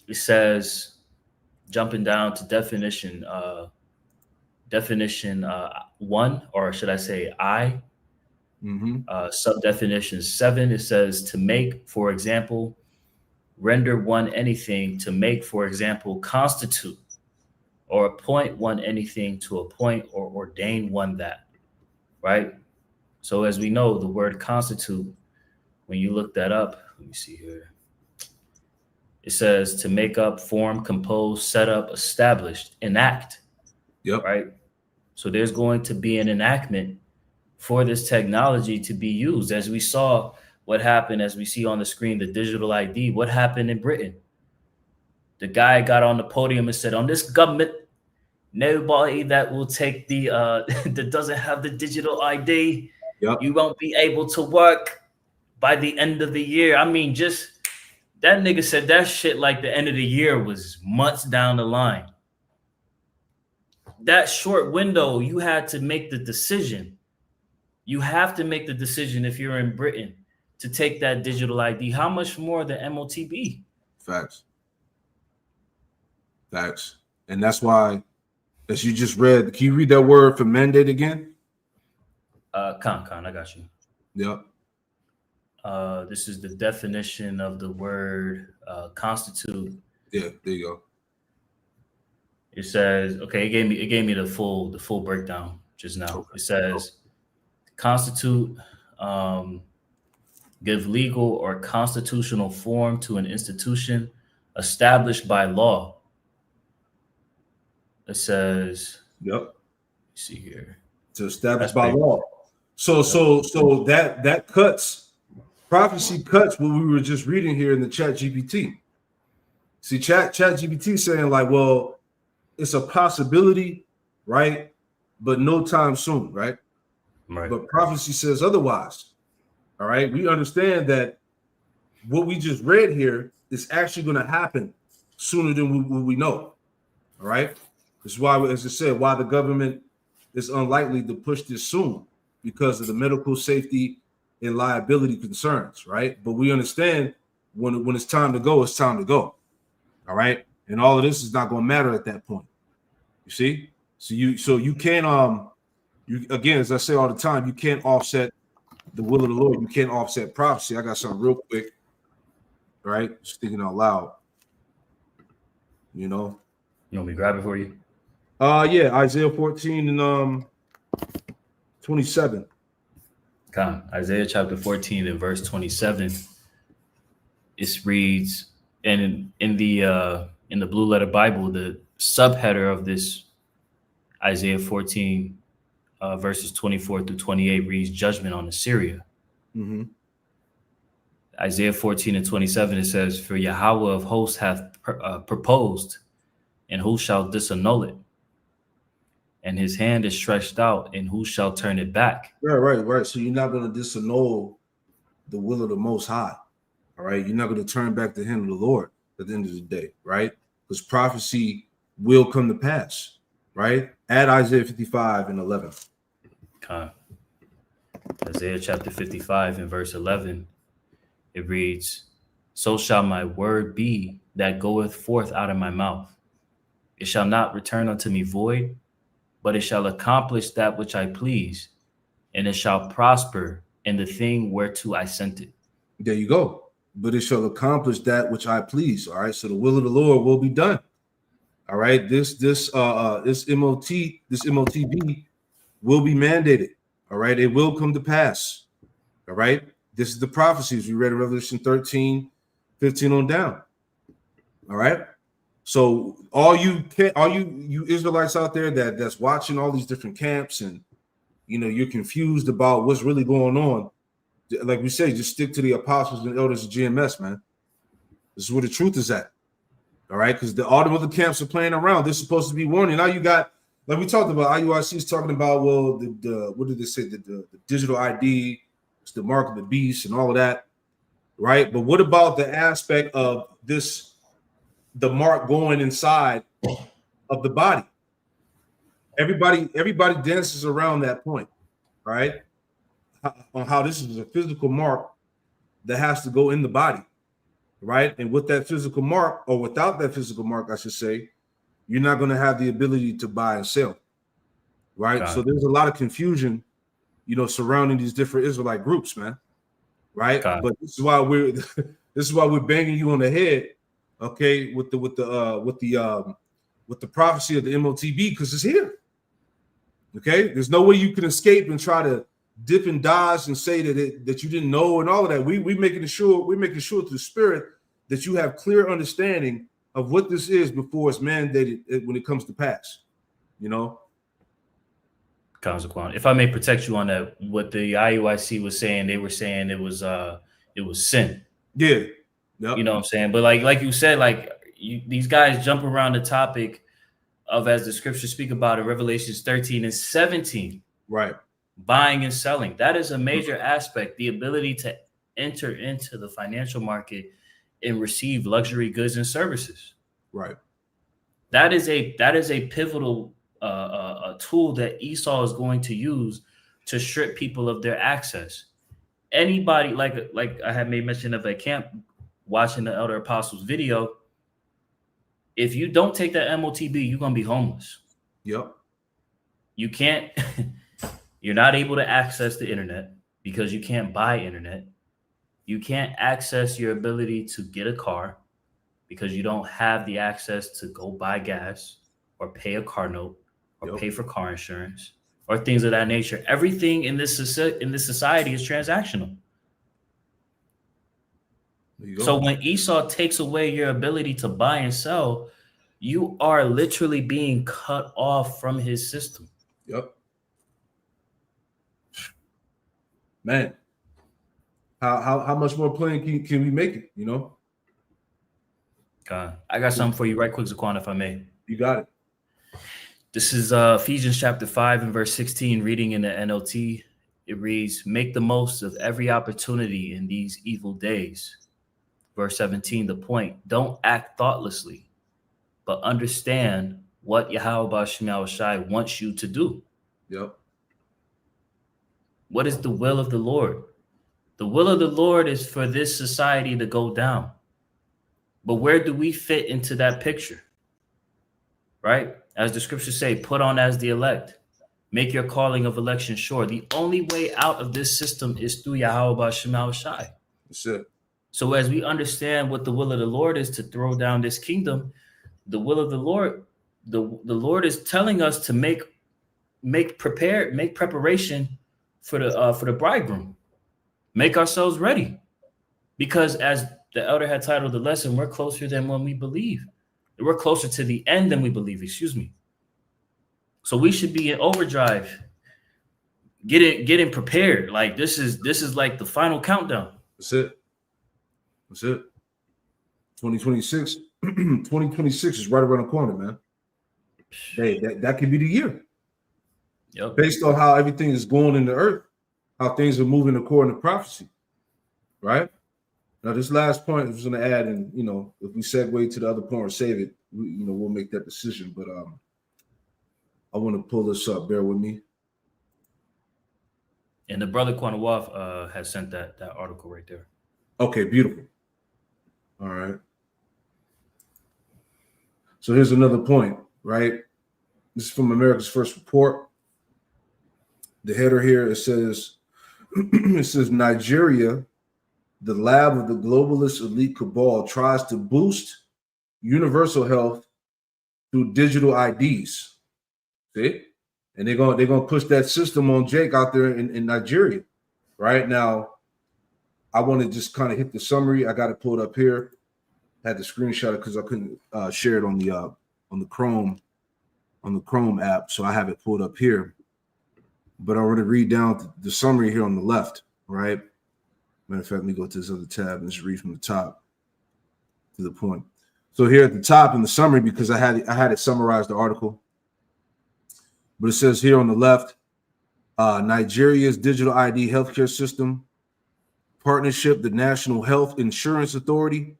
it says, jumping down to definition 1, or should I say I, subdefinition 7, it says to make, for example, render one anything, to make, for example, constitute, or appoint one anything, to appoint or ordain one that, right? So as we know, the word constitute, when you look that up, let me see here. It says to make up, form, compose, set up, established, enact. Yep. Right? So there's going to be an enactment for this technology to be used. As we saw what happened, as we see on the screen, the digital ID, what happened in Britain? The guy got on the podium and said, on this government, nobody that will take the, that doesn't have the digital ID, you won't be able to work by the end of the year. I mean, just that nigga said that shit like the end of the year was months down the line. That short window, you had to make the decision. You have to make the decision if you're in Britain to take that digital ID. How much more the MOTB? Facts. And that's why, as you just read, can you read that word for mandate again? Con, I got you. Yep. This is the definition of the word constitute. Yeah, there you go. It says, okay, it gave me the full breakdown just now. Okay. It says constitute, give legal or constitutional form to an institution established by law. It says, yep. Let's see here. To establish by law. So that cuts, prophecy cuts what we were just reading here in the chat GPT. See, chat GPT saying like, well, it's a possibility, right? But no time soon, right? Right. But prophecy says otherwise. All right. We understand that what we just read here is actually going to happen sooner than we know. All right. This is why, as I said, why the government is unlikely to push this soon, because of the medical safety and liability concerns, right? But we understand when it's time to go, it's time to go. All right. And all of this is not going to matter at that point. You see? So you can't you again, as I say all the time, you can't offset the will of the Lord. You can't offset prophecy. I got something real quick. right? Just thinking out loud. You know. You want me to grab it for you? Yeah, Isaiah 14 and 27. Isaiah chapter 14 and verse 27. It reads, and in the Blue Letter Bible, the subheader of this Isaiah 14 verses 24 through 28 reads judgment on Assyria. Mm-hmm. Isaiah 14 and 27, it says, for Yahweh of hosts hath proposed, and who shall disannul it? And his hand is stretched out, and who shall turn it back? Right. So you're not going to disannul the will of the Most High. All right. You're not going to turn back the hand of the Lord at the end of the day, right? Because prophecy will come to pass, right? Add Isaiah 55 and 11. Isaiah chapter 55 and verse 11, it reads, so shall my word be that goeth forth out of my mouth. It shall not return unto me void, but it shall accomplish that which I please, and it shall prosper in the thing whereto I sent it. There you go. But it shall accomplish that which I please. All right. So the will of the Lord will be done. All right. This MOTB will be mandated. All right. It will come to pass. All right. This is the prophecies we read in Revelation 13, 15 on down. All right. So all you Israelites out there that's watching all these different camps, and you're confused about what's really going on. Like we say, just stick to the apostles and elders of GMS, man. This is where the truth is at. All right, because all the other camps are playing around. They're supposed to be warning. Now you got, like we talked about, IUIC is talking about, well, the what did they say? The digital ID, it's the mark of the beast and all of that, right? But what about the aspect of this, the mark going inside of the body? Everybody dances around that point, right? On how this is a physical mark that has to go in the body, right? And with that physical mark, or without that physical mark, I should say, you're not going to have the ability to buy and sell, right? So there's a lot of confusion, surrounding these different Israelite groups, man, right? But this is why we're banging you on the head, okay, with the prophecy of the MOTB, because it's here. Okay, there's no way you can escape and try to dip and dodge and say that you didn't know and all of that. We're making sure through the Spirit that you have clear understanding of what this is before it's mandated when it comes to pass. If I may protect you on that, what the IUIC was saying, they were saying it was sin. Yeah. Yep. You know what I'm saying? But like you said, these guys jump around the topic of, as the scriptures speak about in Revelations 13 and 17. Right. Buying and selling. That is a major aspect. The ability to enter into the financial market and receive luxury goods and services. Right. That is a pivotal tool that Esau is going to use to strip people of their access. Anybody, like I had made mention of at camp, watching the Elder Apostles video, if you don't take that MOTB, you're going to be homeless. Yep. You can't, you're not able to access the internet because you can't buy internet. You can't access your ability to get a car because you don't have the access to go buy gas or pay a car note or pay for car insurance or things of that nature. Everything in this society is transactional. So when Esau takes away your ability to buy and sell, you are literally being cut off from his system. Yep. Man, how much more plain can we make it, God, I got something for you right quick, Zaquan, if I may. You got it. This is Ephesians chapter 5 and verse 16, reading in the NLT. It reads, make the most of every opportunity in these evil days. Verse 17, the point, don't act thoughtlessly, but understand what Yahweh Shema Shai wants you to do. Yep. What is the will of the Lord? The will of the Lord is for this society to go down. But where do we fit into that picture? Right? As the scriptures say, put on as the elect. Make your calling of election sure. The only way out of this system is through Yahweh Shema Shai. That's it. So as we understand what the will of the Lord is to throw down this kingdom, the will of the Lord, the Lord is telling us to make preparation for the bridegroom. Make ourselves ready. Because as the elder had titled the lesson, we're closer than when we believe. We're closer to the end than we believe, excuse me. So we should be in overdrive, getting prepared. Like this is like the final countdown. That's it. 2026. 2026 is right around the corner, man. Hey, that could be the year. Yep. Based on how everything is going in the earth, how things are moving according to prophecy. Right? Now, this last point I was going to add, and if we segue to the other point or save it, we'll make that decision. But I want to pull this up. Bear with me. And the brother Kwanawaf has sent that article right there. Okay, beautiful. All right. So here's another point, right? This is from America's First Report. The header here, it says Nigeria, the lab of the globalist elite cabal, tries to boost universal health through digital IDs. See? And they're gonna push that system on Jake out there in Nigeria. Right now, I want to just kind of hit the summary. I got it pulled up here. Had the screenshot because I couldn't share it on the Chrome app, so I have it pulled up here. But I want to read down the summary here on the left, right? Matter of fact, let me go to this other tab and just read from the top to the point. So here at the top in the summary, because I had it summarized the article, but it says here on the left, Nigeria's digital ID healthcare system partnership, the National Health Insurance Authority,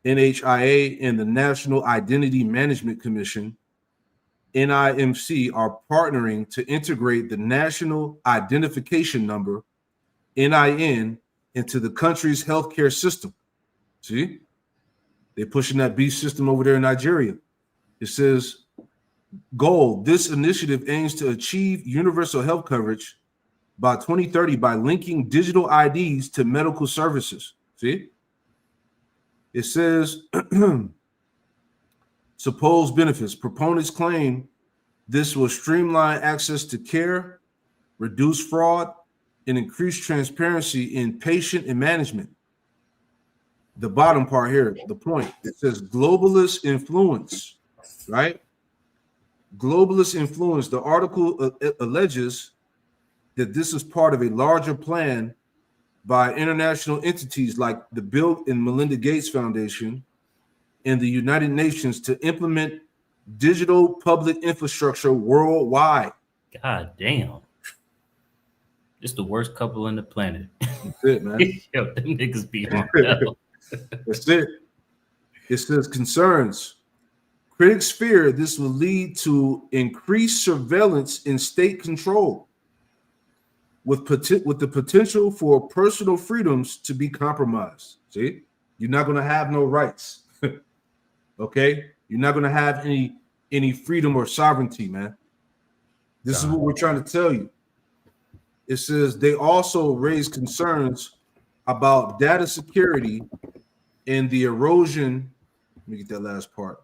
NHIA, and the National Identity Management Commission, NIMC, are partnering to integrate the National Identification Number, NIN, into the country's healthcare system. See? They're pushing that beast system over there in Nigeria. It says, goal, this initiative aims to achieve universal health coverage by 2030 by linking digital IDs to medical services. See? It says, supposed benefits. Proponents claim this will streamline access to care, reduce fraud, and increase transparency in patient and management. The bottom part here, the point, it says globalist influence, right? Globalist influence. The article alleges that this is part of a larger plan by international entities like the Bill and Melinda Gates Foundation and the United Nations to implement digital public infrastructure worldwide. God damn. It's the worst couple on the planet. That's it, man. Yo, them niggas be on hell. That's it. It says concerns. Critics fear this will lead to increased surveillance and state control, with the potential for personal freedoms to be compromised. See, you're not going to have no rights. Okay, you're not going to have any freedom or sovereignty, man. This is what we're trying to tell you. It says they also raise concerns about data security and the erosion. Let me get that last part.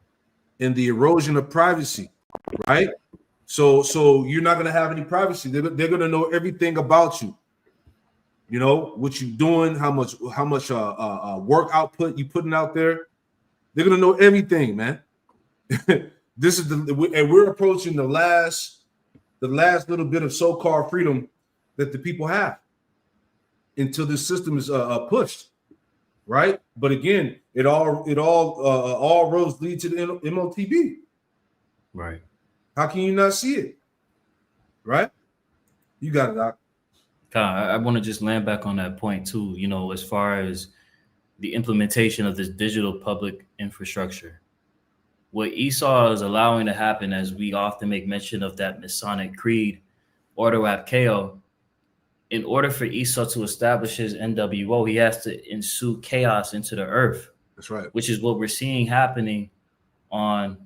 And the erosion of privacy, right? So you're not going to have any privacy. They're going to know everything about you. You know what you're doing, how much work output you putting out there. They're going to know everything, man. This is and we're approaching the last little bit of so-called freedom that the people have until this system is pushed, right? But again, it all roads lead to the MOTB, right? How can you not see it, right? You got it, Doc. I want to just land back on that point too. You know, as far as the implementation of this digital public infrastructure, what Esau is allowing to happen, as we often make mention of that Masonic creed, Ordo ab Chaos, in order for Esau to establish his NWO, he has to ensue chaos into the earth. That's right. Which is what we're seeing happening on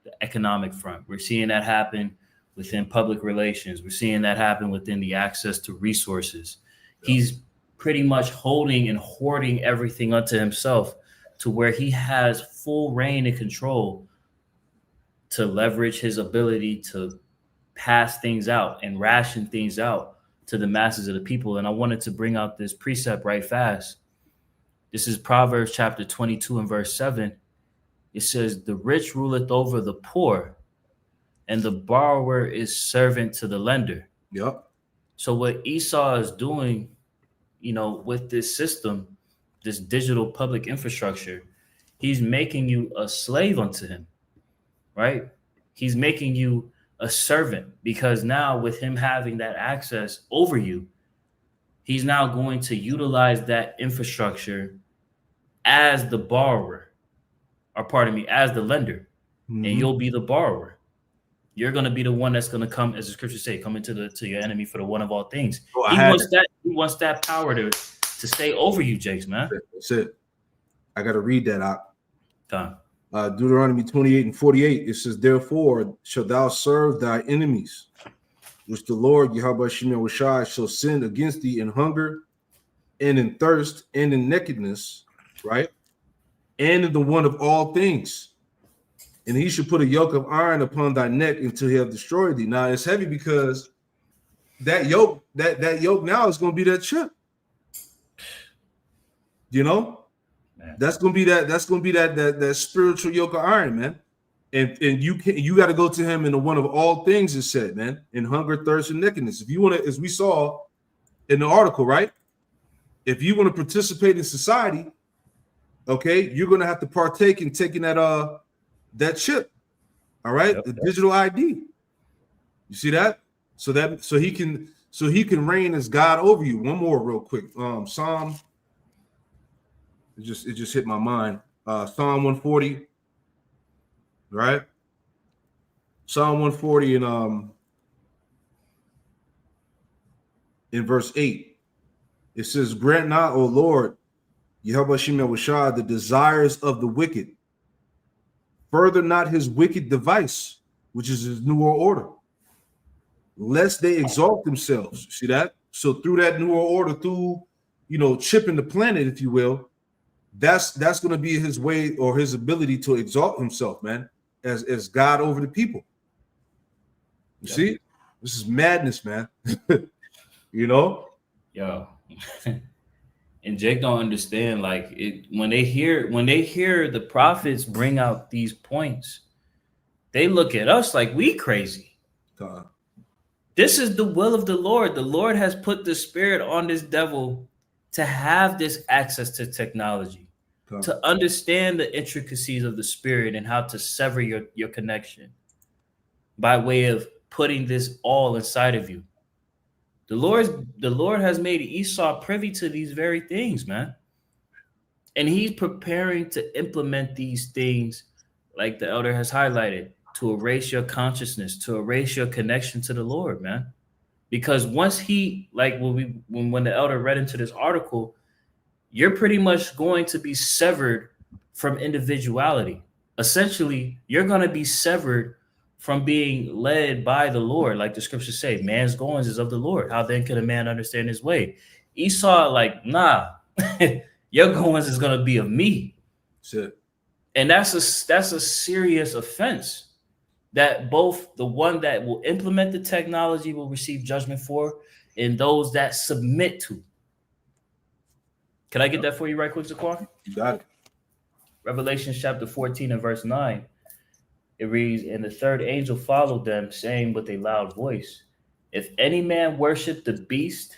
the economic front. We're seeing that happen within public relations. We're seeing that happen within the access to resources. Yep. pretty much holding and hoarding everything unto himself to where he has full reign and control to leverage his ability to pass things out and ration things out to the masses of the people. And I wanted to bring out this precept right fast. This is Proverbs chapter 22 and verse 7. It says, the rich ruleth over the poor, and the borrower is servant to the lender. Yep. So what Esau is doing, with this system, this digital public infrastructure, he's making you a slave unto him, right? He's making you a servant, because now with him having that access over you, he's now going to utilize that infrastructure as the borrower, or pardon me, as the lender, and you'll be the borrower. You're going to be the one that's going to come, as the scriptures say, come to your enemy for the one of all things. He wants that power to stay over you, Jakes, man. That's it. I got to read that out. Time. Deuteronomy 28 and 48. It says, therefore shalt thou serve thy enemies, which the Lord Yahweh Shai shall send against thee in hunger and in thirst and in nakedness, right? And in the want of all things. And he should put a yoke of iron upon thy neck until he have destroyed thee. Now it's heavy because that yoke now is going to be that chip. Man. That's going to be that spiritual yoke of iron, man. And you got to go to him in the one of all things, it said, man, in hunger, thirst, and nakedness. If you want to, as we saw in the article, right? If you want to participate in society, okay, you're going to have to partake in taking that chip, all right, the digital ID. You see that? So he can reign as God over you. One more real quick. Psalm. It just hit my mind. Psalm 140. Right? Psalm 140 in verse 8. It says, grant not, O Lord, Yahweh Shai, the desires of the wicked. Further not his wicked device, which is his new order, lest they exalt themselves. See that? So through that new order, through chipping the planet, if you will, that's going to be his way or his ability to exalt himself, man, as God over the people. You see, this is madness, man. Yo. And Jake don't understand, like, when they hear the prophets bring out these points, they look at us like we crazy. This is the will of the Lord. The Lord has put the spirit on this devil to have this access to technology, to understand the intricacies of the spirit and how to sever your connection by way of putting this all inside of you. The Lord has made Esau privy to these very things, man. And he's preparing to implement these things, like the elder has highlighted, to erase your consciousness, to erase your connection to the Lord, man. Because once he, like when the elder read into this article, you're pretty much going to be severed from individuality. Essentially, you're going to be severed from being led by the Lord. Like the scriptures say, man's goings is of the Lord. How then can a man understand his way? Esau, like, nah, your goings is going to be of me. Shit. And that's a serious offense that both the one that will implement the technology will receive judgment for, and those that submit to. Can I get that for you right quick, Zaquan? You got it. Revelation chapter 14 and verse 9. It reads, and the third angel followed them, saying with a loud voice, if any man worship the beast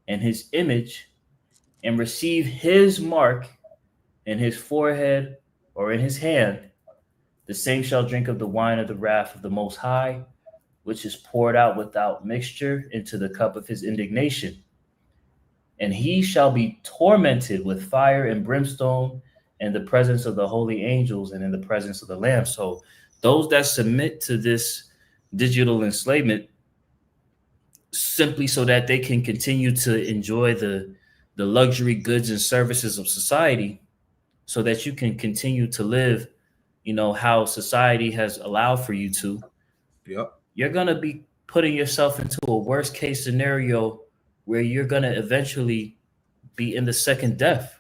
and his image and receive his mark in his forehead or in his hand, the same shall drink of the wine of the wrath of the Most High, which is poured out without mixture into the cup of his indignation. And he shall be tormented with fire and brimstone in the presence of the holy angels and in the presence of the Lamb. So those that submit to this digital enslavement, simply so that they can continue to enjoy the luxury goods and services of society, so that you can continue to live, how society has allowed for you to, you're going to be putting yourself into a worst case scenario where you're going to eventually be in the second death,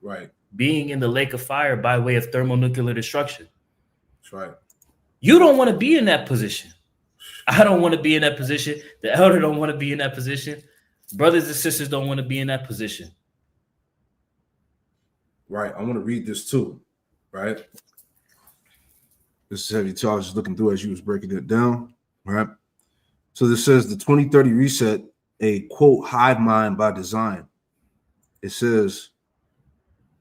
Right. being in the lake of fire by way of thermonuclear destruction. That's right. You don't want to be in that position. I don't want to be in that position. The elder don't want to be in that position. Brothers and sisters don't want to be in that position. Right. I want to read this too. Right. This is heavy too. I was just looking through as you was breaking it down. Right. So this says the 2030 reset, a quote hive mind by design. It says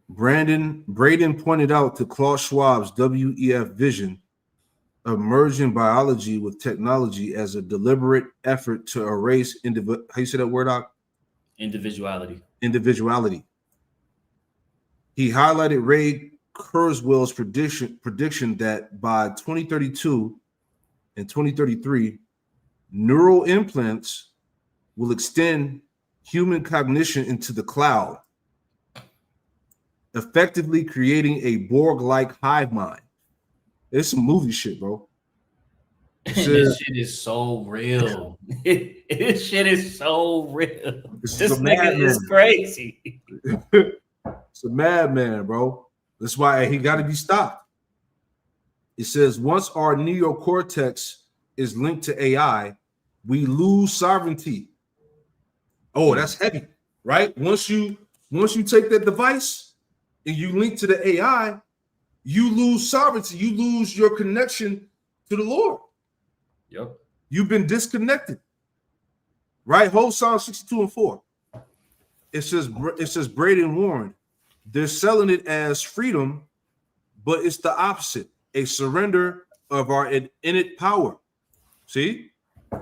Braden pointed out to Klaus Schwab's WEF vision of merging biology with technology as a deliberate effort to erase how you say that word out? Individuality. He highlighted Ray Kurzweil's prediction that by 2032 and 2033, neural implants will extend human cognition into the cloud, effectively creating a Borg-like hive mind. It's some movie shit, bro. This shit is so real. This shit is so real. This nigga is crazy. It's a madman, bro. That's why he got to be stopped. It says once our neocortex is linked to AI, we lose sovereignty. Oh, that's heavy, right? Once you take that device and you link to the AI, you lose sovereignty. You lose your connection to the Lord. Yep. You've been disconnected. Right? Whole Psalm 62:4. It says Braden warned, they're selling it as freedom, but it's the opposite, a surrender of our innate power. See?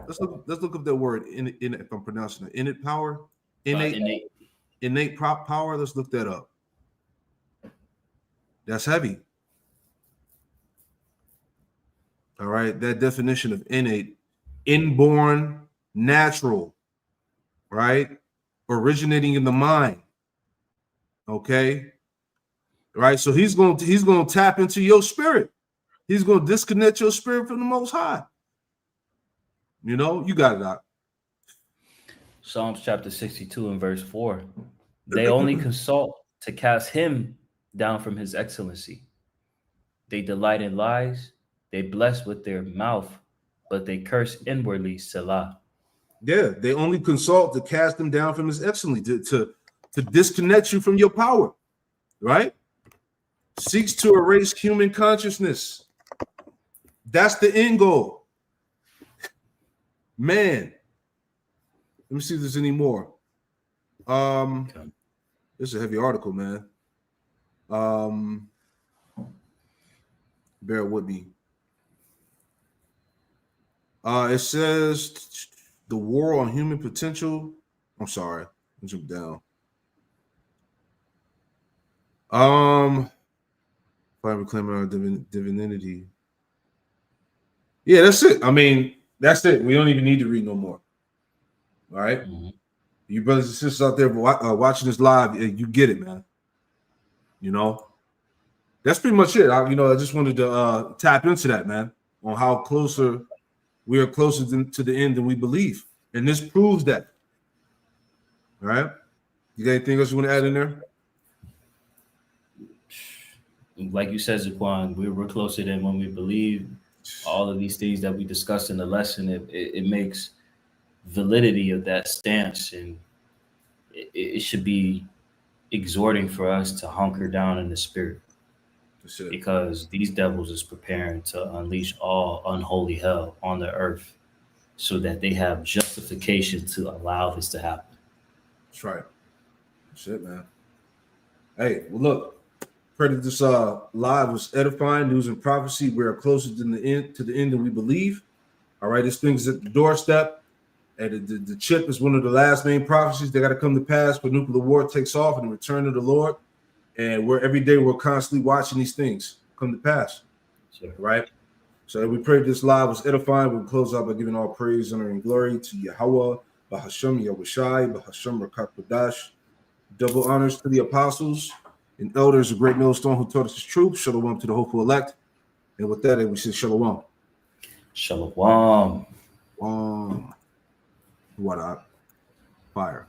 Let's look up that word in if I'm pronouncing it. Innate power, innate power. Let's look that up. That's heavy. All right, that definition of innate, inborn, natural, right? Originating in the mind. Okay. Right. So he's going to tap into your spirit. He's going to disconnect your spirit from the Most High. You know, you got it out. Psalms chapter 62 and verse 4. They only consult to cast him down from his excellency. They delight in lies. They bless with their mouth, but they curse inwardly, Selah. Yeah, they only consult to cast him down from his excellency, to disconnect you from your power, right? Seeks to erase human consciousness. That's the end goal. Man, let me see if there's any more. This is a heavy article, man. Bear with me. It says the war on human potential. I'm sorry, I'll jump down. Finally reclaiming our divinity. Yeah, that's it. I mean, that's it. We don't even need to read no more. All right. Mm-hmm. You brothers and sisters out there watching this live, you get it, man. You know, that's pretty much it. I just wanted to tap into that, man, on how we are closer to the end than we believe. And this proves that. All right. You got anything else you want to add in there? Like you said, Zaquan, we're closer than when we believe. All of these things that we discussed in the lesson, it makes validity of that stance, and it should be exhorting for us to hunker down in the spirit, because these devils is preparing to unleash all unholy hell on the earth so that they have justification to allow this to happen. That's right. That's it, man. Hey, well, look. Pray that this live was edifying, news and prophecy. We are closer to the end than we believe. All right, this thing's at the doorstep, and the chip is one of the last main prophecies that got to come to pass when nuclear war takes off and the return of the Lord. And every day we're constantly watching these things come to pass. Sure. Right. So we pray this live was edifying. We'll close out by giving all praise, honor, and glory to Yahweh, Bahasham Yahushai, Bahasham Rakakadash. Double honors to the apostles and elders, a great millstone who taught us the truth. Shalom to the hopeful elect. And with that, we say shalom. Shalom. What up? Fire.